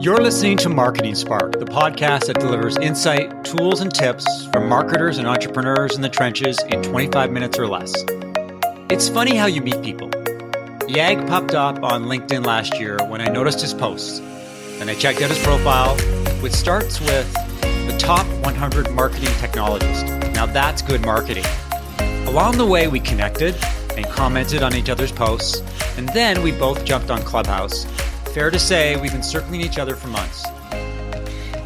You're listening to Marketing Spark, the podcast that delivers insight, tools, and tips from marketers and entrepreneurs in the trenches in 25 minutes or less. It's funny how you meet people. Yaag popped up on LinkedIn last year when I noticed his posts. Then I checked out his profile, which starts with the top 100 marketing technologists. Now that's good marketing. Along the way, we connected and commented on each other's posts, and then we both jumped on Clubhouse. Fair to say, we've been circling each other for months.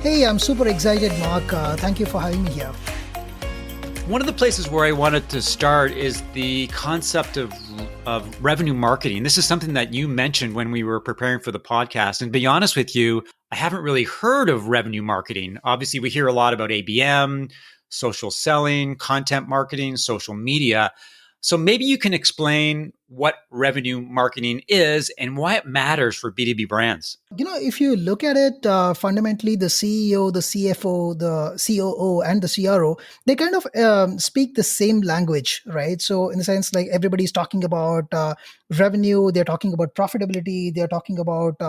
Hey, I'm super excited, Mark. Thank you for having me here. One of the places where I wanted to start is the concept of revenue marketing. This is something that you mentioned when we were preparing for the podcast. And to be honest with you, I haven't really heard of revenue marketing. Obviously, we hear a lot about ABM, social selling, content marketing, social media. So maybe you can explain what revenue marketing is and why it matters for B2B brands. If you look at it, fundamentally, the CEO, the CFO, the COO, and the CRO, they kind of speak the same language, right? So in the sense, like everybody's talking about revenue, they're talking about profitability, they're talking about,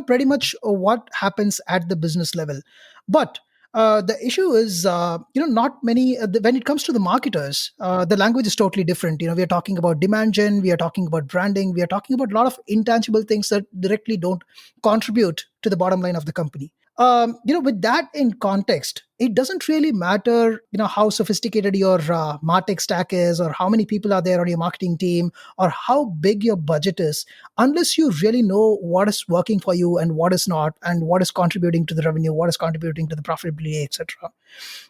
pretty much what happens at the business level. But the issue is, not many, when it comes to the marketers, the language is totally different. We are talking about demand gen, we are talking about branding, we are talking about a lot of intangible things that directly don't contribute to the bottom line of the company. With that in context, it doesn't really matter, how sophisticated your MarTech stack is, or how many people are there on your marketing team, or how big your budget is, unless you really know what is working for you and what is not, and what is contributing to the revenue, what is contributing to the profitability, etc.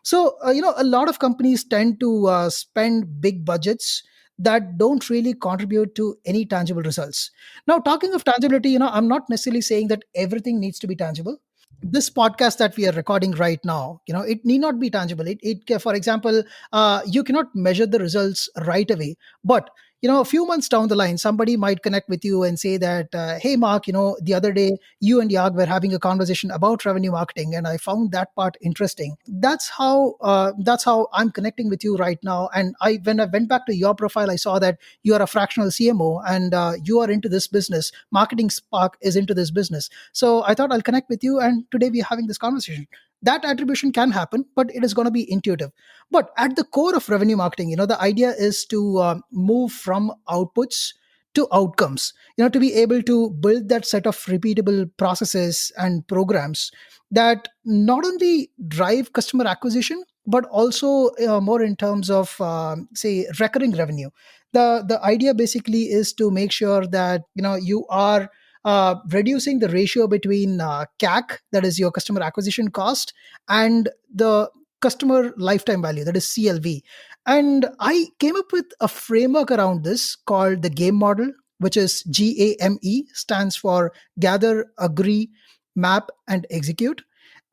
So, a lot of companies tend to spend big budgets that don't really contribute to any tangible results. Now, talking of tangibility, I'm not necessarily saying that everything needs to be tangible. This podcast that we are recording right now, it need not be tangible. For example, you cannot measure the results right away, but a few months down the line, somebody might connect with you and say that, hey, Mark, the other day you and Yaag were having a conversation about revenue marketing, and I found that part interesting. That's how I'm connecting with you right now. And when I went back to your profile, I saw that you are a fractional CMO, and you are into this business. Marketing Spark is into this business. So I thought I'll connect with you, and today we're having this conversation. That attribution can happen, but it is going to be intuitive. But at the core of revenue marketing, the idea is to move from outputs to outcomes, to be able to build that set of repeatable processes and programs that not only drive customer acquisition, but also more in terms of, say, recurring revenue. The idea basically is to make sure that, you are reducing the ratio between CAC, that is your customer acquisition cost, and the customer lifetime value, that is CLV. And I came up with a framework around this called the GAME model, which is GAME, stands for Gather, Agree, Map, and Execute.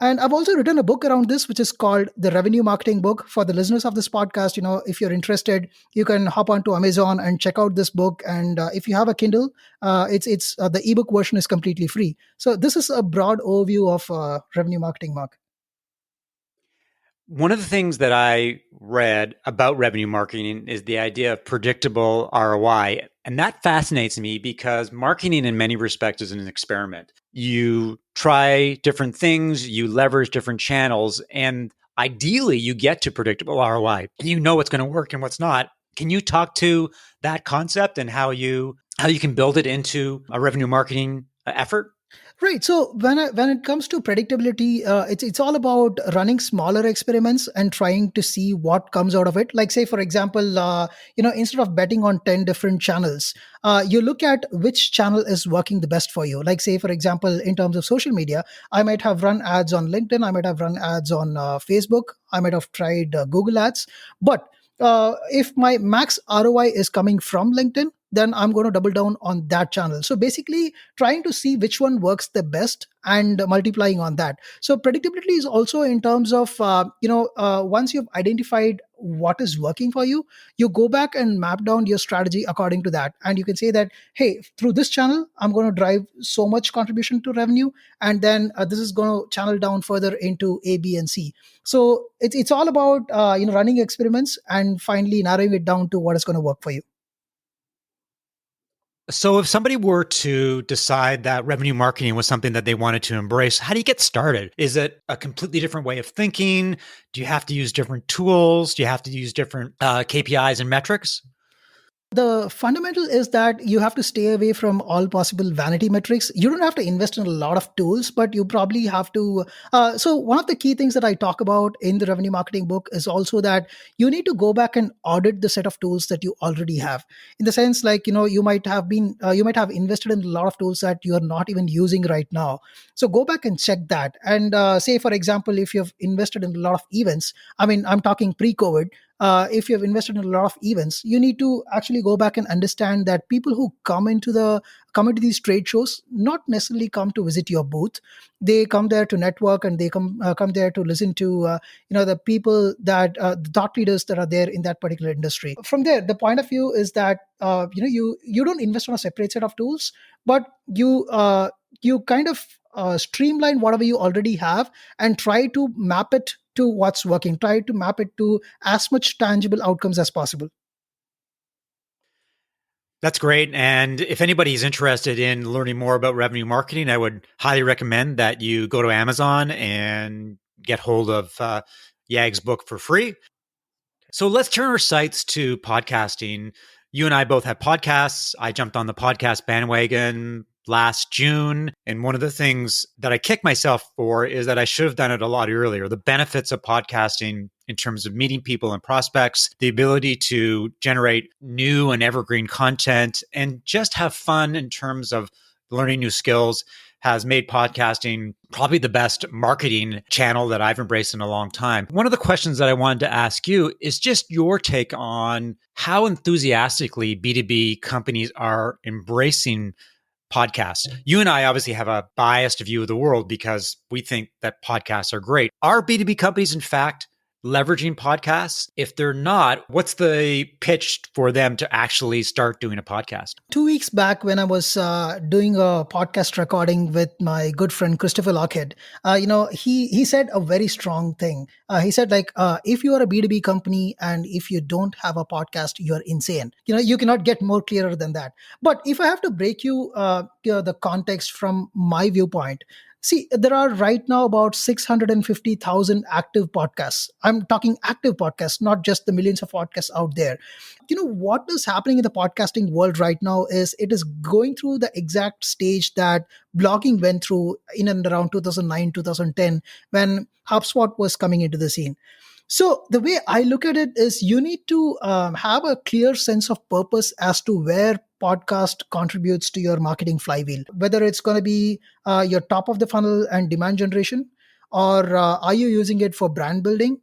And I've also written a book around this, which is called the Revenue Marketing Book. For the listeners of this podcast, if you're interested, you can hop onto Amazon and check out this book. And if you have a Kindle, it's the ebook version is completely free. So this is a broad overview of revenue marketing, Mark. One of the things that I read about revenue marketing is the idea of predictable ROI. And that fascinates me because marketing in many respects is an experiment. You try different things, you leverage different channels, and ideally you get to predictable ROI. You know what's going to work and what's not. Can you talk to that concept and how you can build it into a revenue marketing effort? Right. So when it comes to predictability, it's all about running smaller experiments and trying to see what comes out of it. Like, say, for example, instead of betting on 10 different channels, you look at which channel is working the best for you. Like, say, for example, in terms of social media, I might have run ads on LinkedIn, I might have run ads on Facebook, I might have tried Google Ads, but if my max ROI is coming from LinkedIn, then I'm going to double down on that channel. So basically trying to see which one works the best and multiplying on that. So predictability is also in terms of, once you've identified what is working for you, you go back and map down your strategy according to that. And you can say that, hey, through this channel, I'm going to drive so much contribution to revenue. And then this is going to channel down further into A, B, and C. So it's all about, running experiments and finally narrowing it down to what is going to work for you. So, if somebody were to decide that revenue marketing was something that they wanted to embrace, how do you get started? Is it a completely different way of thinking? Do you have to use different tools? Do you have to use different KPIs and metrics? The fundamental is that you have to stay away from all possible vanity metrics. You don't have to invest in a lot of tools, but you probably have to. So, one of the key things that I talk about in the revenue marketing book is also that you need to go back and audit the set of tools that you already have. In the sense, like, you might have invested in a lot of tools that you are not even using right now. So, go back and check that. And say, for example, if you've invested in a lot of events, I mean, I'm talking pre COVID, if you have invested in a lot of events, you need to actually go back and understand that people who come into these trade shows not necessarily come to visit your booth. They come there to network, and they come there to listen to the people that the thought leaders that are there in that particular industry. From there, the point of view is that you don't invest on a separate set of tools, but you kind of streamline whatever you already have and try to map it to what's working, try to map it to as much tangible outcomes as possible. That's great. And if anybody's interested in learning more about revenue marketing, I would highly recommend that you go to Amazon and get hold of Yag's book for free. So let's turn our sights to podcasting. You and I both have podcasts. I jumped on the podcast bandwagon last June. And one of the things that I kick myself for is that I should have done it a lot earlier. The benefits of podcasting in terms of meeting people and prospects, the ability to generate new and evergreen content, and just have fun in terms of learning new skills has made podcasting probably the best marketing channel that I've embraced in a long time. One of the questions that I wanted to ask you is just your take on how enthusiastically B2B companies are embracing podcasts. You and I obviously have a biased view of the world because we think that podcasts are great. Are B2B companies, in fact, leveraging podcasts? If they're not, what's the pitch for them to actually start doing a podcast? 2 weeks back, when I was doing a podcast recording with my good friend Christopher Lockhead, he said a very strong thing. He said, like, if you are a B2B company and if you don't have a podcast, you're insane. You cannot get more clearer than that. But if I have to break the context from my viewpoint, see, there are right now about 650,000 active podcasts. I'm talking active podcasts, not just the millions of podcasts out there. What is happening in the podcasting world right now is it is going through the exact stage that blogging went through in and around 2009, 2010, when HubSpot was coming into the scene. So the way I look at it is you need to have a clear sense of purpose as to where podcast contributes to your marketing flywheel, whether it's going to be your top of the funnel and demand generation, or are you using it for brand building,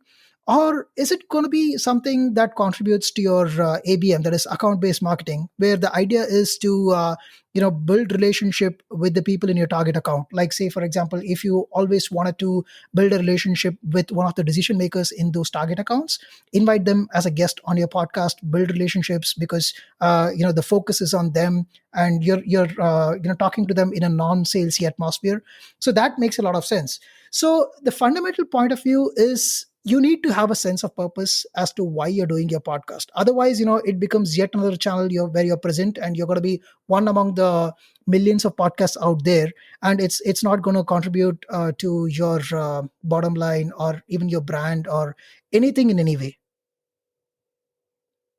or is it going to be something that contributes to your ABM, that is account based marketing, where the idea is to build relationship with the people in your target account. Like, say, for example, if you always wanted to build a relationship with one of the decision makers in those target accounts, invite them as a guest on your podcast, build relationships, because the focus is on them, and you're talking to them in a non-salesy atmosphere. So that makes a lot of sense. So the fundamental point of view is you need to have a sense of purpose as to why you're doing your podcast. Otherwise, it becomes yet another channel where you're present, and you're going to be one among the millions of podcasts out there, and it's not going to contribute to your bottom line or even your brand or anything in any way.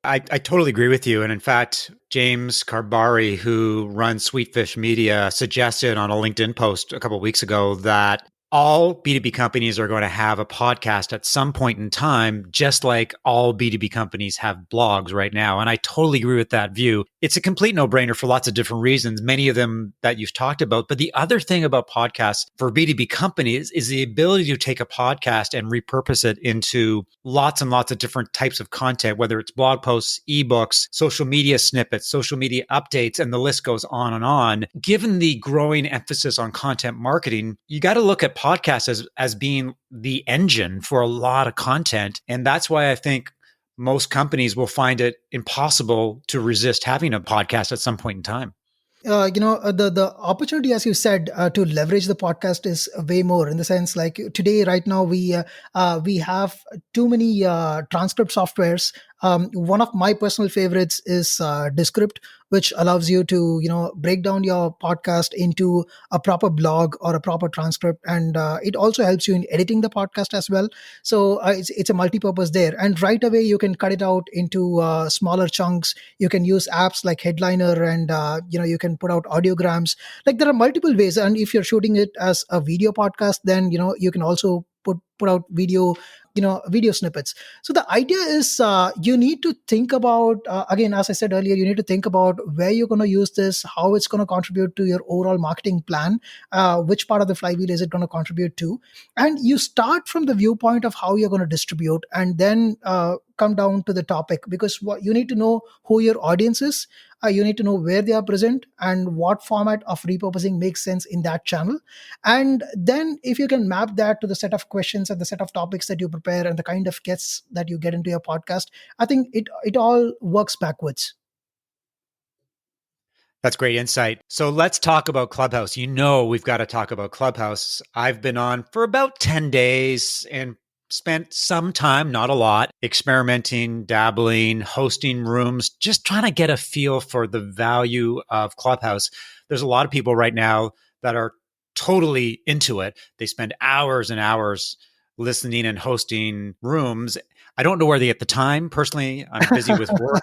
I totally agree with you. And in fact, James Carbari, who runs Sweetfish Media, suggested on a LinkedIn post a couple of weeks ago that all B2B companies are going to have a podcast at some point in time, just like all B2B companies have blogs right now. And I totally agree with that view. It's a complete no-brainer for lots of different reasons, many of them that you've talked about. But the other thing about podcasts for B2B companies is the ability to take a podcast and repurpose it into lots and lots of different types of content, whether it's blog posts, ebooks, social media snippets, social media updates, and the list goes on and on. Given the growing emphasis on content marketing, you got to look at podcasts as being the engine for a lot of content. And that's why I think most companies will find it impossible to resist having a podcast at some point in time. The opportunity, as you said, to leverage the podcast is way more, in the sense, like, today, right now, we have too many transcript softwares One of my personal favorites is Descript, which allows you to break down your podcast into a proper blog or a proper transcript, and it also helps you in editing the podcast as well. So it's a multi-purpose there, and right away you can cut it out into smaller chunks. You can use apps like Headliner, and you can put out audiograms. Like, there are multiple ways, and if you're shooting it as a video podcast, then you can also put out video snippets. So the idea is, you need to think about, again, as I said earlier, you need to think about where you're going to use this, how it's going to contribute to your overall marketing plan, which part of the flywheel is it going to contribute to, and you start from the viewpoint of how you're going to distribute, and then come down to the topic, because what you need to know who your audience is. You need to know where they are present and what format of repurposing makes sense in that channel. And then if you can map that to the set of questions and the set of topics that you prepare and the kind of guests that you get into your podcast, I think it all works backwards. That's great insight. So let's talk about Clubhouse. We've got to talk about Clubhouse. I've been on for about 10 days and spent some time, not a lot, experimenting, dabbling, hosting rooms, just trying to get a feel for the value of Clubhouse. There's a lot of people right now that are totally into it. They spend hours and hours listening and hosting rooms. I don't know where they get the time. Personally, I'm busy with work,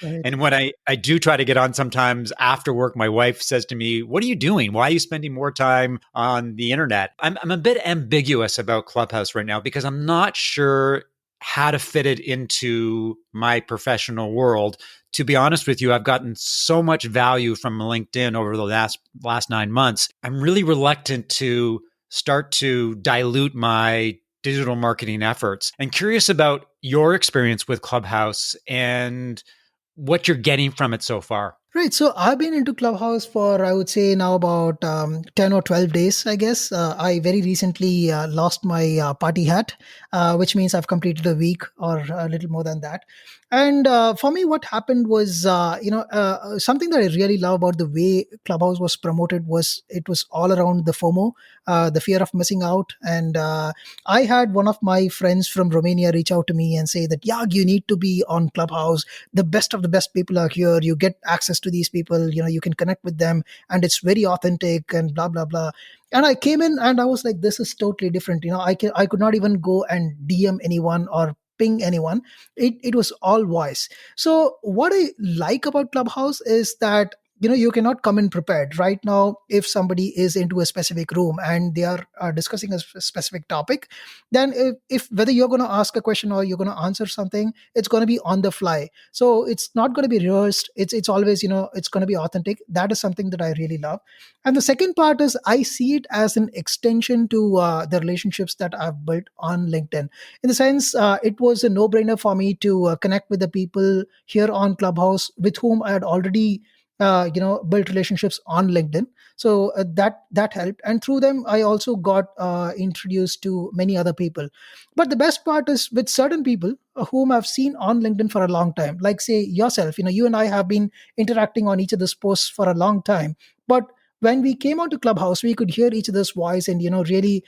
Right. and when I do try to get on sometimes after work, my wife says to me, "What are you doing? Why are you spending more time on the internet?" I'm a bit ambiguous about Clubhouse right now because I'm not sure how to fit it into my professional world. To be honest with you, I've gotten so much value from LinkedIn over the last 9 months. I'm really reluctant to start to dilute my digital marketing efforts. And curious about your experience with Clubhouse and what you're getting from it so far. Right. So I've been into Clubhouse for, I would say, now about 10 or 12 days, I guess. I very recently lost my party hat, which means I've completed a week or a little more than that. And for me, what happened was, something that I really love about the way Clubhouse was promoted was it was all around the FOMO, the fear of missing out. And I had one of my friends from Romania reach out to me and say that, Yag, you need to be on Clubhouse. The best of the best people are here. You get access to these people, you can connect with them, and it's very authentic and blah blah blah. And I came in and I was like, this is totally different. I could not even go and DM anyone or ping anyone. It was all voice. So what I like about Clubhouse is that you cannot come in prepared. Right now, if somebody is into a specific room and they are discussing a specific topic, then if whether you're going to ask a question or you're going to answer something, it's going to be on the fly. So it's not going to be rehearsed. It's always, it's going to be authentic. That is something that I really love. And the second part is, I see it as an extension to the relationships that I've built on LinkedIn. In the sense, it was a no-brainer for me to connect with the people here on Clubhouse with whom I had already built relationships on LinkedIn. So that helped, and through them I also got introduced to many other people. But the best part is, with certain people whom I've seen on LinkedIn for a long time, like say yourself, you and I have been interacting on each other's posts for a long time. But when we came onto Clubhouse, we could hear each other's voice and really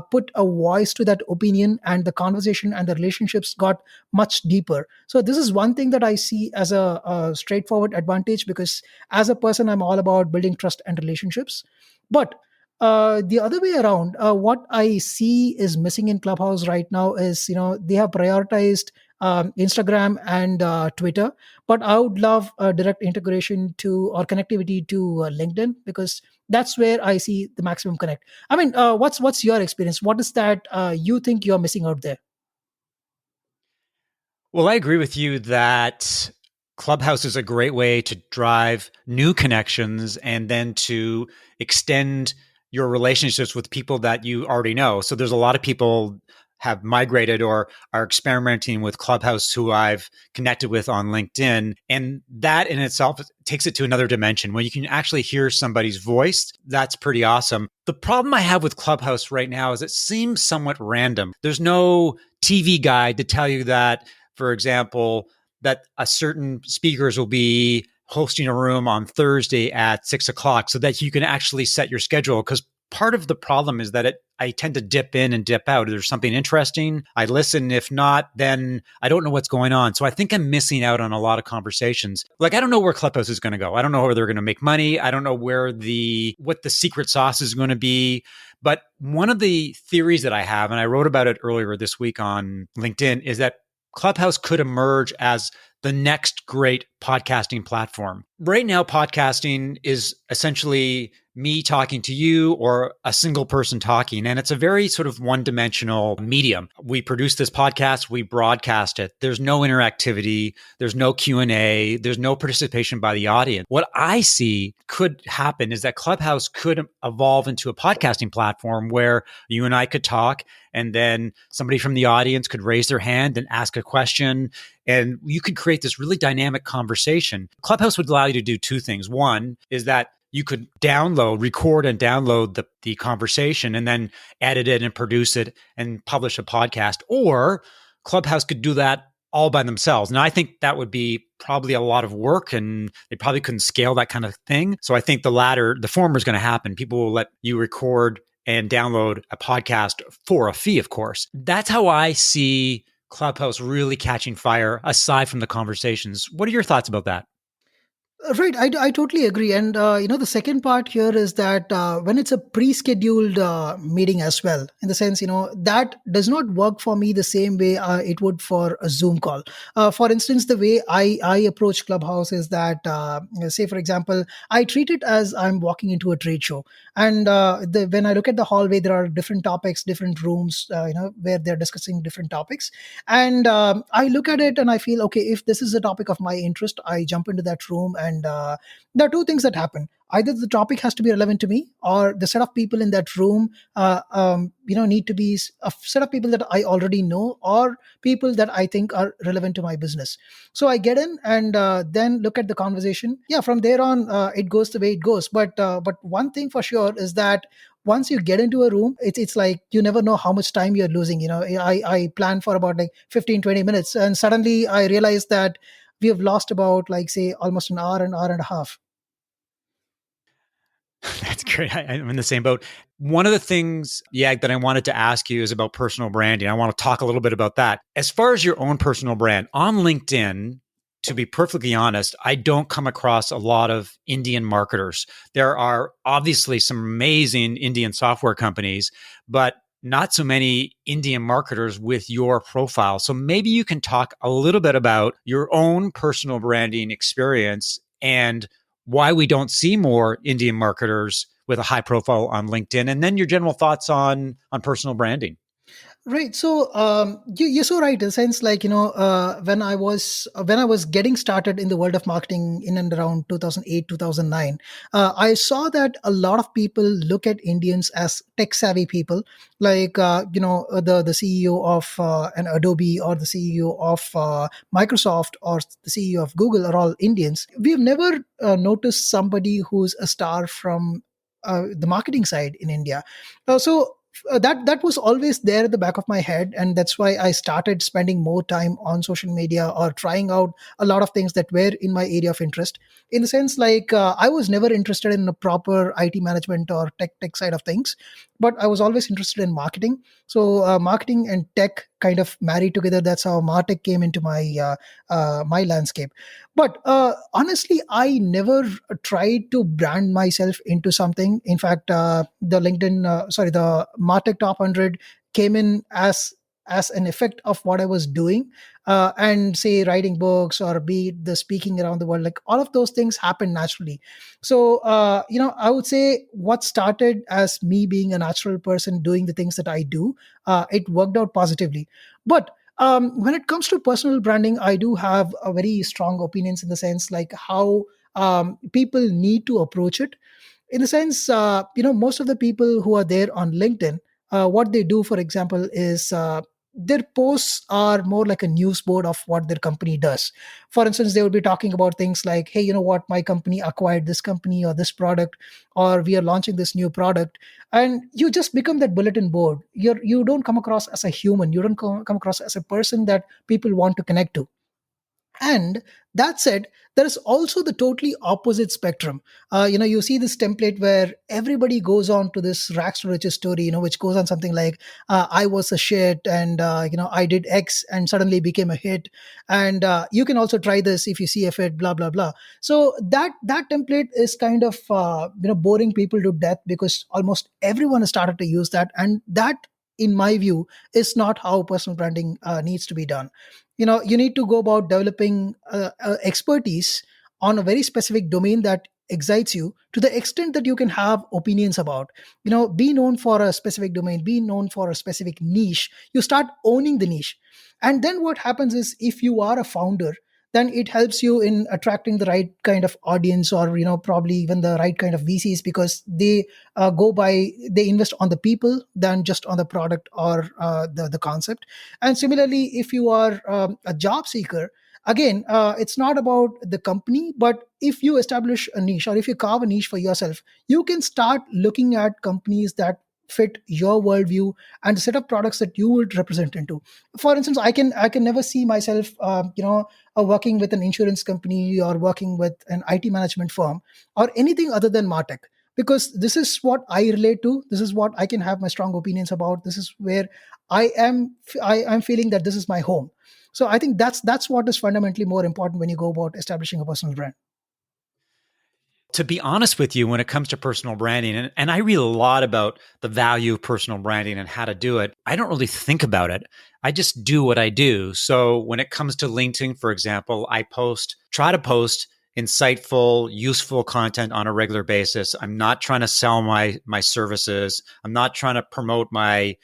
put a voice to that opinion, and the conversation and the relationships got much deeper. So this is one thing that I see as a straightforward advantage, because as a person, I'm all about building trust and relationships. But the other way around, what I see is missing in Clubhouse right now is, they have prioritized Instagram and Twitter, but I would love a direct integration to, or connectivity to, LinkedIn, because that's where I see the maximum connect. I mean, what's your experience? What is that you think you're missing out there? Well, I agree with you that Clubhouse is a great way to drive new connections and then to extend your relationships with people that you already know. So there's a lot of people have migrated or are experimenting with Clubhouse who I've connected with on LinkedIn. And that in itself takes it to another dimension when you can actually hear somebody's voice. That's pretty awesome. The problem I have with Clubhouse right now is it seems somewhat random. There's no TV guide to tell you that, for example, that a certain speakers will be hosting a room on Thursday at 6 o'clock so that you can actually set your schedule. Because part of the problem is that I tend to dip in and dip out. If there's something interesting, I listen. If not, then I don't know what's going on. So I think I'm missing out on a lot of conversations. Like, I don't know where Clubhouse is going to go. I don't know where they're going to make money. I don't know what the secret sauce is going to be. But one of the theories that I have, and I wrote about it earlier this week on LinkedIn, is that Clubhouse could emerge as the next great podcasting platform. Right now, podcasting is essentially me talking to you or a single person talking. And it's a very sort of one-dimensional medium. We produce this podcast, we broadcast it. There's no interactivity, there's no Q&A, there's no participation by the audience. What I see could happen is that Clubhouse could evolve into a podcasting platform where you and I could talk, and then somebody from the audience could raise their hand and ask a question, and you could create this really dynamic conversation. Clubhouse would allow you to do two things. One is that you could record and download the conversation and then edit it and produce it and publish a podcast. Or Clubhouse could do that all by themselves. Now, I think that would be probably a lot of work, and they probably couldn't scale that kind of thing. So I think the former is going to happen. People will let you record and download a podcast for a fee, of course. That's how I see Clubhouse really catching fire, aside from the conversations. What are your thoughts about that? Right, I totally agree. And, the second part here is that when it's a pre scheduled meeting as well, in the sense, that does not work for me the same way it would for a Zoom call. For instance, the way I approach Clubhouse is that, say, for example, I treat it as I'm walking into a trade show. And when I look at the hallway, there are different topics, different rooms, where they're discussing different topics. And I look at it and I feel, okay, if this is a topic of my interest, I jump into that room. And there are two things that happen. Either the topic has to be relevant to me, or the set of people in that room, need to be a set of people that I already know, or people that I think are relevant to my business. So I get in and then look at the conversation. Yeah, from there on, it goes the way it goes. But one thing for sure is that once you get into a room, it's like you never know how much time you're losing. I plan for about like 15-20 minutes, and suddenly I realize that we have lost about, like, say, almost an hour and a half. That's great. I'm in the same boat. One of the things, Yag, that I wanted to ask you is about personal branding. I want to talk a little bit about that. As far as your own personal brand on LinkedIn, to be perfectly honest, I don't come across a lot of Indian marketers. There are obviously some amazing Indian software companies, but not so many Indian marketers with your profile. So maybe you can talk a little bit about your own personal branding experience and why we don't see more Indian marketers with a high profile on LinkedIn, and then your general thoughts on personal branding. Right. So you're so right in the sense, like, when I was getting started in the world of marketing in and around 2008, 2009, I saw that a lot of people look at Indians as tech savvy people, like, the CEO of an Adobe, or the CEO of Microsoft, or the CEO of Google are all Indians. We've never noticed somebody who's a star from the marketing side in India. That was always there at the back of my head, and that's why I started spending more time on social media, or trying out a lot of things that were in my area of interest. In the sense, like, I was never interested in a proper IT management or tech side of things, but I was always interested in marketing. So marketing and tech kind of married together. That's how Martech came into my landscape. But honestly, I never tried to brand myself into something. In fact, the Martech Top 100 came in as an effect of what I was doing, and, say, writing books, or be it the speaking around the world. Like, all of those things happen naturally. So, I would say what started as me being a natural person doing the things that I do, it worked out positively. But when it comes to personal branding, I do have a very strong opinions, in the sense, like, how people need to approach it. In the sense, most of the people who are there on LinkedIn, what they do, for example, is their posts are more like a news board of what their company does. For instance, they will be talking about things like, hey, you know what, my company acquired this company or this product, or we are launching this new product. And you just become that bulletin board. You don't come across as a human. You don't come across as a person that people want to connect to. And that said, there is also the totally opposite spectrum. You see this template where everybody goes on to this rags to riches story, which goes on something like, I was a shit and, I did X and suddenly became a hit. And you can also try this if you see a fit, blah, blah, blah. So that template is kind of, boring people to death because almost everyone has started to use that. And that, in my view, is not how personal branding needs to be done. You need to go about developing expertise on a very specific domain that excites you to the extent that you can have opinions about. Be known for a specific domain, be known for a specific niche. You start owning the niche, and then what happens is, if you are a founder, then it helps you in attracting the right kind of audience, or probably even the right kind of VCs, because they invest on the people than just on the product or the concept. And similarly, if you are a job seeker, again, it's not about the company, but if you establish a niche or if you carve a niche for yourself, you can start looking at companies that fit your worldview and the set of products that you would represent into. For instance, I can never see myself working with an insurance company or working with an IT management firm or anything other than martech, because this is what I relate to, this is what I can have my strong opinions about, this is where I'm feeling that this is my home. So I think that's what is fundamentally more important when you go about establishing a personal brand. To be honest with you, when it comes to personal branding, and I read a lot about the value of personal branding and how to do it, I don't really think about it. I just do what I do. So when it comes to LinkedIn, for example, I try to post insightful, useful content on a regular basis. I'm not trying to sell my services. I'm not trying to promote the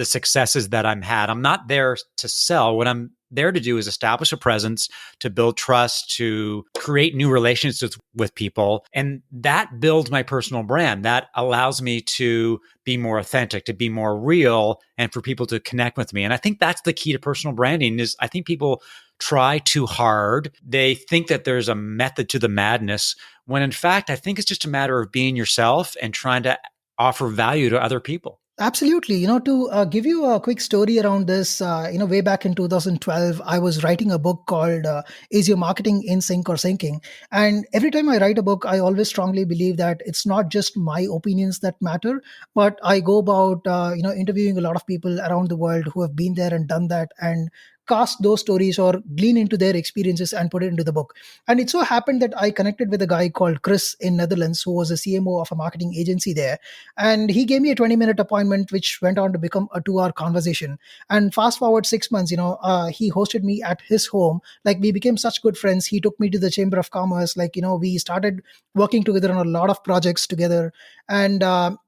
successes that I'm had. I'm not there to sell. What I'm there to do is establish a presence, to build trust, to create new relationships with people. And that builds my personal brand. That allows me to be more authentic, to be more real, and for people to connect with me. And I think that's the key to personal branding. Is I think people try too hard. They think that there's a method to the madness, when in fact, I think it's just a matter of being yourself and trying to offer value to other people. Absolutely. To give you a quick story around this, way back in 2012, I was writing a book called Is Your Marketing in Sync or Sinking? And every time I write a book, I always strongly believe that it's not just my opinions that matter, but I go about, interviewing a lot of people around the world who have been there and done that, and cast those stories or glean into their experiences and put it into the book. And it so happened that I connected with a guy called Chris in Netherlands, who was a CMO of a marketing agency there. And he gave me a 20-minute appointment, which went on to become a 2-hour conversation. And fast forward 6 months, he hosted me at his home. Like, we became such good friends. He took me to the Chamber of Commerce. Like, we started working together on a lot of projects together. And, to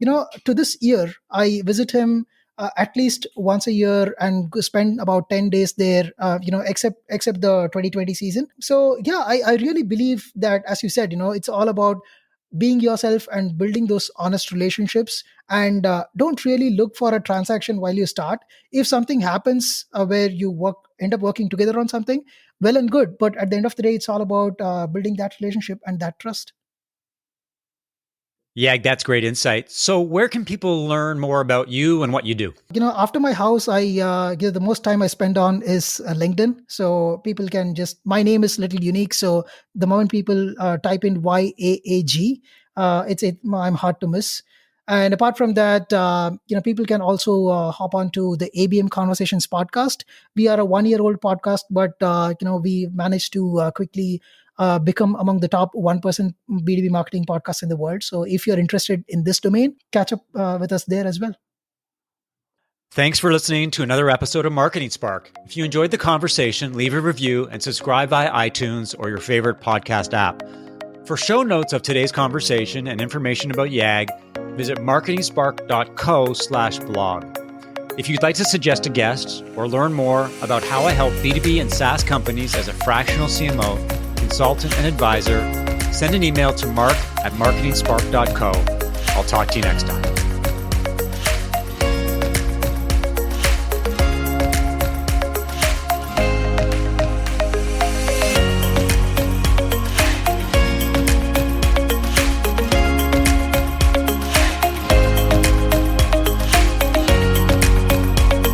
this year, I visit him at least once a year and spend about 10 days there, except the 2020 season. So yeah, I really believe that, as you said, it's all about being yourself and building those honest relationships, and don't really look for a transaction while you start. If something happens where you end up working together on something, well and good, but at the end of the day, it's all about building that relationship and that trust. Yeah, that's great insight. So where can people learn more about you and what you do? After my house, the most time I spend on is LinkedIn. So people can my name is little unique. So the moment people type in YAAG, I'm hard to miss. And apart from that, people can also hop onto the ABM Conversations podcast. We are a 1-year-old podcast, but we managed to quickly become among the top 1% B2B marketing podcasts in the world. So if you're interested in this domain, catch up with us there as well. Thanks for listening to another episode of Marketing Spark. If you enjoyed the conversation, leave a review and subscribe via iTunes or your favorite podcast app. For show notes of today's conversation and information about Yaag, visit marketingspark.co/blog. If you'd like to suggest a guest or learn more about how I help B2B and SaaS companies as a fractional CMO, consultant, and advisor, send an email to mark@marketingspark.co. I'll talk to you next time.